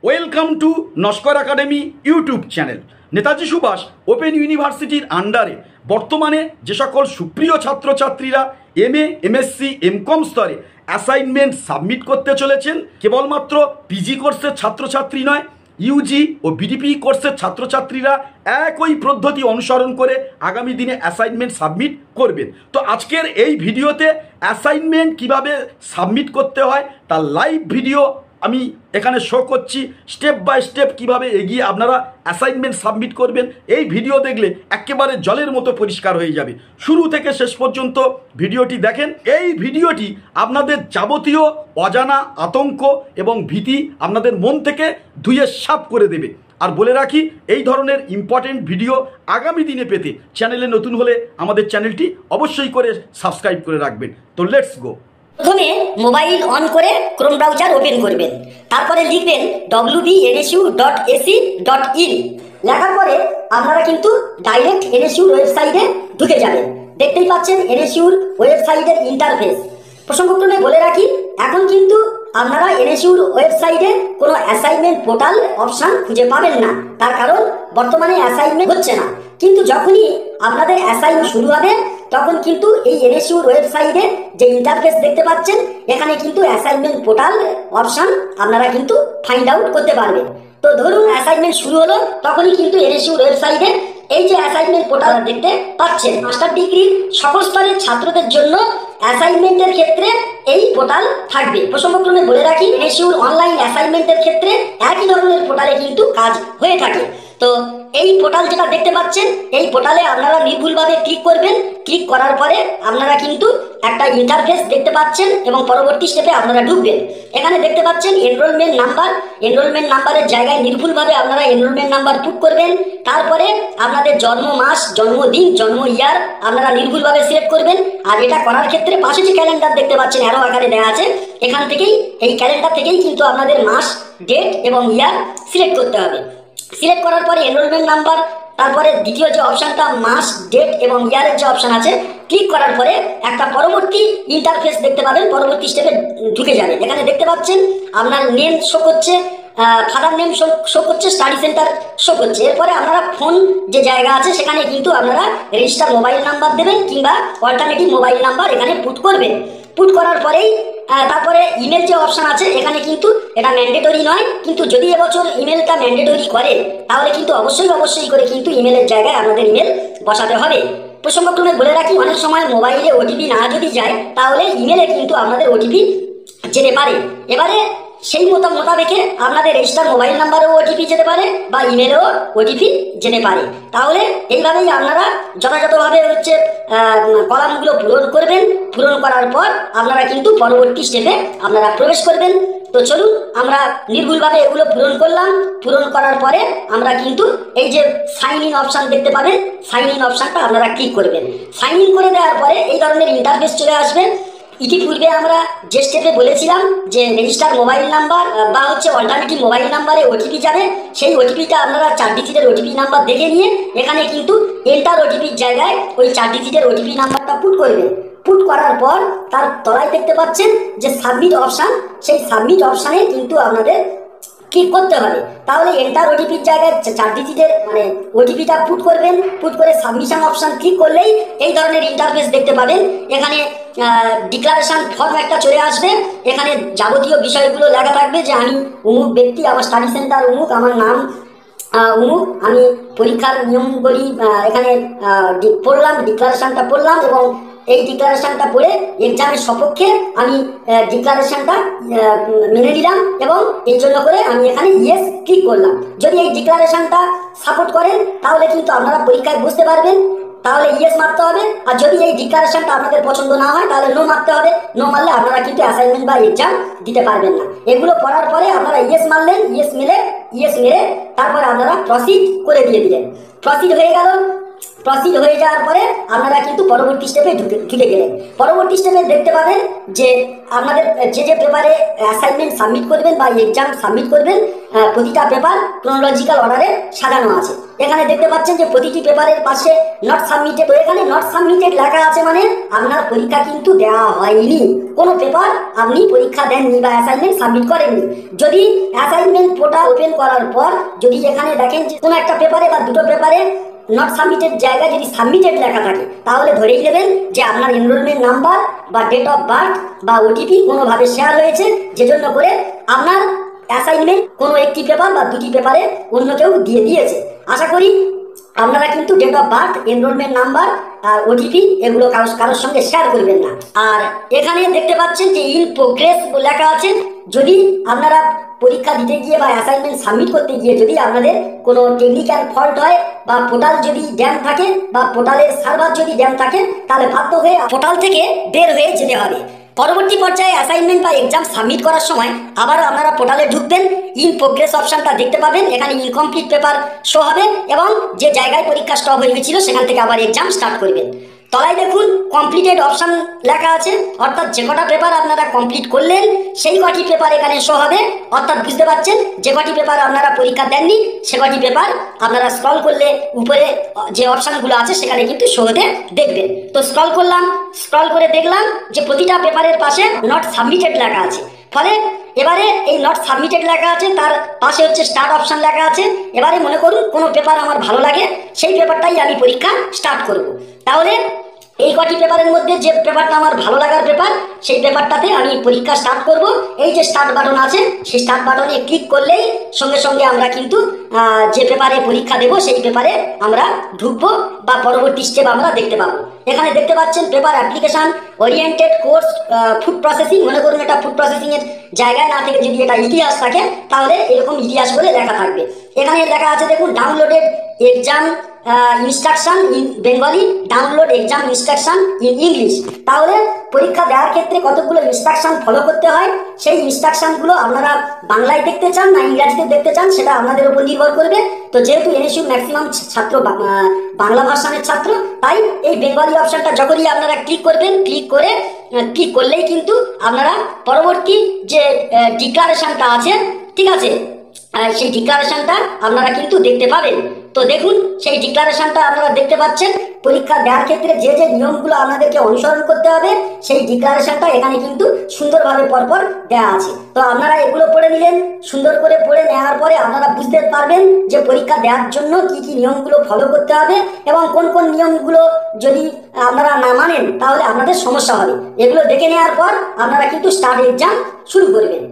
Welcome to Naskar academy YouTube channel. Netaji Subhas open ইউনিভার্সিটির আন্ডারে বর্তমানে যে সকল সুপ্রিয় ছাত্রছাত্রীরা এমএ, এমএসসি, এমকম স্তরে অ্যাসাইনমেন্ট সাবমিট করতে চলেছেন, কেবলমাত্র পিজি কোর্সের ছাত্রছাত্রী নয়, ইউজি ও বিডিপি কোর্সের ছাত্রছাত্রীরা একই পদ্ধতি অনুসরণ করে আগামী দিনে অ্যাসাইনমেন্ট সাবমিট করবেন। তো আজকের এই ভিডিওতে অ্যাসাইনমেন্ট কিভাবে সাবমিট করতে হয় তার লাইভ ভিডিও আমি এখানে শো করছি। স্টেপ বাই স্টেপ কিভাবে এগিয়ে আপনারা অ্যাসাইনমেন্ট সাবমিট করবেন, এই ভিডিও দেখলে একেবারে জলের মতো পরিষ্কার হয়ে যাবে। শুরু থেকে শেষ পর্যন্ত ভিডিওটি দেখেন। এই ভিডিওটি আপনাদের যাবতীয় অজানা আতঙ্ক এবং ভীতি আপনাদের মন থেকে ধুয়ে সাফ করে দেবে। আর বলে রাখি, এই ধরনের ইম্পর্টেন্ট ভিডিও আগামী দিনে পেতে চ্যানেলে নতুন হলে আমাদের চ্যানেলটি অবশ্যই করে সাবস্ক্রাইব করে রাখবেন। তো লেটস গো। প্রথমে মোবাইল অন করে ক্রোম ব্রাউজার ওপেন করবেন, তারপরে লিখবেন wbnsu.ac.in। লেখার পরে আপনারা কিন্তু ডাইরেক্ট এনএসইউর ওয়েবসাইটে ঢুকে যাবেন। দেখতেই পাচ্ছেন এনএসইউর ওয়েবসাইটের ইন্টারফেস। প্রসঙ্গক্রমে বলে রাখি, এখন কিন্তু আপনারা এনএসইউর ওয়েবসাইটে কোনো অ্যাসাইনমেন্ট পোর্টাল অপশান খুঁজে পাবেন না, তার কারণ বর্তমানে অ্যাসাইনমেন্ট হচ্ছে না। কিন্তু যখনই আপনাদের অ্যাসাইনমেন্ট শুরু হবে তখন কিন্তু এই এনএসইউর ওয়েবসাইটে যে ইন্টারফেস দেখতে পাচ্ছেন, এখানে কিন্তু অ্যাসাইনমেন্ট পোর্টাল অপশান আপনারা কিন্তু ফাইন্ড আউট করতে পারবেন। তো ধরুন অ্যাসাইনমেন্ট শুরু হলো, তখনই কিন্তু এনএসইউর ওয়েবসাইটে এই যে অ্যাসাইনমেন্ট পোর্টাল দেখতে পাচ্ছেন। মাস্টার ডিগ্রির সকল স্তরের ছাত্রদের জন্য অ্যাসাইনমেন্টের ক্ষেত্রে এই পোর্টাল থাকবে। প্রসঙ্গক্রমে বলে রাখি, এনএসইউর অনলাইন অ্যাসাইনমেন্টের ক্ষেত্রে একই ধরনের পোর্টালে কিন্তু কাজ হয়ে থাকে। তো এই পোর্টাল যেটা দেখতে পাচ্ছেন, এই পোর্টালে আপনারা নির্ভুলভাবে ক্লিক করবেন। ক্লিক করার পরে আপনারা কিন্তু একটা ইন্টারফেস দেখতে পাচ্ছেন এবং পরবর্তী স্টেপে আপনারা ঢুকবেন। এখানে দেখতে পাচ্ছেন এনরোলমেন্ট নাম্বার। এনরোলমেন্ট নাম্বারের জায়গায় নির্ভুলভাবে আপনারা এনরোলমেন্ট নাম্বার পুট করবেন। তারপরে আপনাদের জন্ম মাস, জন্মদিন, জন্ম ইয়ার আপনারা নির্ভুলভাবে সিলেক্ট করবেন। আর এটা করার ক্ষেত্রে পাশে যে ক্যালেন্ডার দেখতে পাচ্ছেন অ্যারো আকারে দেওয়া আছে, এখান থেকেই এই ক্যালেন্ডার থেকেই কিন্তু আপনাদের মাস, ডেট এবং ইয়ার সিলেক্ট করতে হবে। সিলেক্ট করার পরে এনরোলমেন্ট নাম্বার, তারপরে দ্বিতীয় যে অপশানটা মাস, ডেট এবং ইয়ারের যে অপশান আছে, ক্লিক করার পরে একটা পরবর্তী ইন্টারফেস দেখতে পাবেন। পরবর্তী স্টেপে ঢুকে যাবেন। এখানে দেখতে পাচ্ছেন আপনার নেম শো করছে, ফাদার নেম শো করছে, স্টাডি সেন্টার শো করছে। এরপরে আপনারা ফোন যে জায়গা আছে সেখানে কিন্তু আপনারা রেজিস্টার মোবাইল নাম্বার দেবেন কিংবা অল্টারনেটিভ মোবাইল নাম্বার এখানে পুট করবেন। পুট করার পরেই তারপরে ইমেল যে অপশান আছে, এখানে কিন্তু এটা ম্যান্ডেটরি নয়, কিন্তু যদি এবছর ইমেলটা ম্যান্ডেটরি করে তাহলে কিন্তু অবশ্যই করে কিন্তু ইমেলের জায়গায় আপনাদের ইমেল বসাতে হবে। প্রসঙ্গক্রমে বলে রাখি, অনেক সময় মোবাইলে ওটিপি না যদি যায় তাহলে ইমেলে কিন্তু আপনাদের ওটিপি যেতে পারে। এবারে সেই মোতাবেকে আপনাদের রেজিস্টার মোবাইল নাম্বারেও ওটিপি যেতে পারে বা ইমেলেও ওটিপি যেতে পারে। তাহলে এইভাবেই আপনারা যথাযথভাবে কলামগুলো পূরণ করবেন। পূরণ করার পর আপনারা কিন্তু পরবর্তী স্টেপে আপনারা প্রবেশ করবেন। তো চলুন আমরা নির্ভুলভাবে এগুলো পূরণ করলাম। পূরণ করার পরে আমরা কিন্তু এই যে সাইন ইন অপশান দেখতে পাবেন, সাইন ইন অপশানটা আপনারা ক্লিক করবেন। সাইন ইন করে দেওয়ার পরে এই ধরনের ইন্টারফেস চলে আসবে। ইতিপূর্বে আমরা যে স্টেপে বলেছিলাম যে রেজিস্টার মোবাইল নাম্বার বা অল্টারনেটিভ মোবাইল নাম্বারে ওটিপি যাবে, সেই ওটিপিটা আপনারা 4 ডিজিটের ওটিপি নাম্বার দেখে নিয়ে এখানে কিন্তু এন্টার ওটিপির জায়গায় ওই 4 ডিজিটের ওটিপি নাম্বারটা পুট করবেন। পুট করার পর তার তলায় দেখতে পাচ্ছেন যে সাবমিট অপশান, সেই সাবমিট অপশানে কিন্তু আপনাদের ক্লিক করতে হবে। তাহলে এন্টার ওটিপির জায়গায় 4 ডিজিটের ওটিপিটা পুট করবেন। পুট করে সাবমিশন অপশান ক্লিক করলেই এই ধরনের ইন্টারফেস দেখতে পাবেন। এখানে ডিক্লারেশন ফর্ম একটা চলে আসবে। এখানে যাবতীয় বিষয়গুলো লেখা থাকবে যে আমি অমুক ব্যক্তি, আমার স্টাডি সেন্টার অমুক, আমার নাম অমুক, আমি পরীক্ষার নিয়মগুলি এখানে পড়লাম, ডিক্লারেশনটা পড়লাম এবং এই ডিক্লারেশনটা পড়ে এক্সামের সপক্ষে আমি ডিক্লারেশনটা মেনে নিলাম এবং এই জন্য করে আমি এখানে ইয়েস ক্লিক করলাম। যদি এই ডিক্লারেশনটা সাপোর্ট করেন তাহলে কিন্তু আপনারা পরীক্ষায় বুঝতে পারবেন, তাহলে ইয়েস মারতে হবে। আর যদি এই ডিক্লারেশনটা আপনাদের পছন্দ না হয় তাহলে নো মারতে হবে। নো মারলে আপনারা কিন্তু অ্যাসাইনমেন্ট বা এক্সাম দিতে পারবেন না। এগুলো পড়ার পরে আপনারা ইয়েস মারলেন, ইয়েস মেরে তারপরে আপনারা প্রসিড করে দিলেন। প্রসিড হয়ে গেল। প্রসিড হয়ে যাওয়ার পরে আপনারা কিন্তু পরবর্তী স্টেপে ঢুকে গেলেন। পরবর্তী স্টেপে দেখতে পাবেন যে আপনাদের যে পেপারে অ্যাসাইনমেন্ট সাবমিট করবেন বা এক্সাম সাবমিট করবেন, প্রতিটা পেপার ক্রোনোলজিক্যাল অর্ডারে সাজানো আছে। এখানে দেখতে পাচ্ছেন যে প্রতিটি পেপারের পাশে নট সাবমিটেড, তো এখানে নট সাবমিটেড লেখা আছে মানে আপনার পরীক্ষা কিন্তু দেওয়া হয়নি, কোনো পেপার আপনি পরীক্ষা দেননি বা অ্যাসাইনমেন্ট সাবমিট করেননি। যদি অ্যাসাইনমেন্ট পোর্টাল ওপেন করার পর যদি এখানে দেখেন যে কোনো একটা পেপারে বা দুটো পেপারে নট সাবমিটেড জায়গায় যদি সাবমিটেড লেখা থাকে, তাহলে ধরেই নেবেন যে আপনার এনরোলমেন্ট নাম্বার বা ডেট অফ বার্থ বা ওটিপি কোনোভাবে শেয়ার হয়েছে, যে জন্য করে আপনার অ্যাসাইনমেন্ট কোনো একটি পেপার বা দুটি পেপারে অন্য কেউ দিয়ে দিয়েছে। আশা করি আপনারা কিন্তু date of birth, enrolment number আর ওটিপি এগুলো কারোর সঙ্গে শেয়ার করবেন না। আর এখানে দেখতে পাচ্ছেন যে ইন প্রোগ্রেস লেখা আছে। যদি আপনারা পরীক্ষা দিতে গিয়ে বা অ্যাসাইনমেন্ট সাবমিট করতে গিয়ে যদি আপনাদের কোনো টেকনিক্যাল ফল্ট হয় বা পোর্টাল যদি ড্যাম থাকে বা পোর্টালের সার্ভার যদি ড্যাম থাকে, তাহলে বাধ্য হয়ে পোর্টাল থেকে বের হয়ে যেতে হবে। পরবর্তী পর্যায়ে অ্যাসাইনমেন্ট বা এক্সাম সাবমিট করার সময় আবার আপনারা পোর্টালে ঢুকবেন, ইন প্রোগ্রেস অপশনটা দেখতে পাবেন, এখানে ইনকমপ্লিট পেপার শো হবে এবং যে জায়গায় পরীক্ষা স্টপ হয়ে গেছিল সেখান থেকে আবার এক্সাম স্টার্ট করবেন। তলায় দেখুন কমপ্লিটেড অপশন লেখা আছে, অর্থাৎ যে কটা পেপার আপনারা কমপ্লিট করলেন সেই কটি পেপার এখানে শো হবে। অর্থাৎ বুঝতে পারছেন যে কটি পেপার আপনারা পরীক্ষা দেননি সে কটি পেপার আপনারা স্ক্রল করলে উপরে যে অপশনগুলো আছে সেখানে কিন্তু শো হতে দেখবেন। তো স্ক্রল করলাম, স্ক্রল করে দেখলাম যে প্রতিটা পেপারের পাশে নট সাবমিটেড লেখা আছে। ফলে এবারে এই নট সাবমিটেড লেখা আছে, তার পাশে হচ্ছে স্টার্ট অপশন লেখা আছে। এবারে মনে করুন কোনো পেপার আমার ভালো লাগে, সেই পেপারটাই আমি পরীক্ষা স্টার্ট করব। তাহলে এই কটি পেপারের মধ্যে যে পেপারটা আমার ভালো লাগার পেপার, সেই পেপারটাতে আমি পরীক্ষা স্টার্ট করব। এই যে স্টার্ট বাটন আছে, সেই স্টার্ট বাটনে ক্লিক করলেই সঙ্গে সঙ্গে আমরা কিন্তু যে পেপারে পরীক্ষা দেব সেই পেপারে আমরা ঢুকবো বা পরবর্তী স্টেপ আমরা দেখতে পাবো। এখানে দেখতে পাচ্ছেন paper application oriented course food processing. মনে করুন এটা ফুড প্রসেসিংয়ের জায়গায় না থেকে যদি এটা ইতিহাস থাকে, তাহলে এরকম ইতিহাস বলে লেখা থাকবে। এখানে লেখা আছে দেখুন downloaded exam instruction in Bengali, download exam instruction in English. তাহলে পরীক্ষা দেওয়ার ক্ষেত্রে কতগুলো ইনস্ট্রাকশন ফলো করতে হয়, সেই ইনস্ট্রাকশনগুলো আপনারা বাংলায় দেখতে চান না ইংরাজিতে দেখতে চান সেটা আপনাদের উপর নির্ভর করবে। তো যেহেতু এনএসইউ ম্যাক্সিমাম ছাত্র বাংলা ভার্সনের ছাত্র, তাই এই বেঙ্গলি অপশনটা যখনই আপনারা ক্লিক করবেন, ক্লিক করলেই কিন্তু আপনারা পরবর্তী যে ডিক্লারেশনটা আছে, ঠিক আছে, সেই ডিক্লারেশনটা আপনারা কিন্তু দেখতে পাবেন। তো দেখুন সেই ডিক্লারেশনটা আপনারা দেখতে পাচ্ছেন। পরীক্ষা দেওয়ার ক্ষেত্রে যে যে নিয়মগুলো আপনাদেরকে অনুসরণ করতে হবে সেই ডিক্লারেশনটা এখানে কিন্তু সুন্দরভাবে পরপর দেওয়া আছে। তো আপনারা এগুলো পড়ে নিলেন, সুন্দর করে পড়ে নেওয়ার পরে আপনারা বুঝতে পারবেন যে পরীক্ষা দেওয়ার জন্য কি কি নিয়মগুলো ফলো করতে হবে এবং কোন কোন নিয়মগুলো যদি আপনারা না মানেন তাহলে আপনাদের সমস্যা হবে। এগুলো দেখে নেওয়ার পর আপনারা কিন্তু স্টার্ট এক্সাম শুরু করবেন।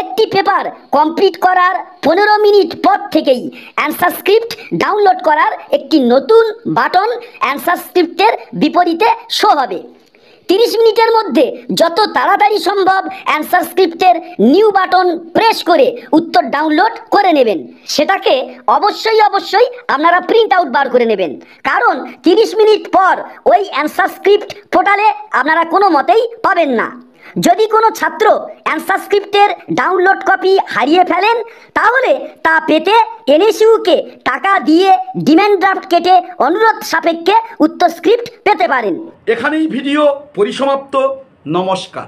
একটি পেপার কমপ্লিট করার 15 মিনিট পর থেকেই অ্যান্সার স্ক্রিপ্ট ডাউনলোড করার একটি নতুন বাটন অ্যান্সার স্ক্রিপ্টের বিপরীতে শো হবে। 30 মিনিটের মধ্যে যত তাড়াতাড়ি সম্ভব অ্যান্সার স্ক্রিপ্টের নিউ বাটন প্রেস করে উত্তর ডাউনলোড করে নেবেন। সেটাকে অবশ্যই আপনারা প্রিন্ট আউট বার করে নেবেন, কারণ 30 মিনিট পর ওই অ্যান্সার স্ক্রিপ্ট পোর্টালে আপনারা কোনো মতেই পাবেন না। যদি কোনো ছাত্র অ্যান্সার স্ক্রিপ্টের ডাউনলোড কপি হারিয়ে ফেলেন, তাহলে তা পেতে এনএসইউকে টাকা দিয়ে ডিমান্ড ড্রাফট কেটে অনুরোধ সাপেক্ষে উত্তর স্ক্রিপ্ট পেতে পারেন। এখানেই ভিডিও পরিসমাপ্ত। নমস্কার।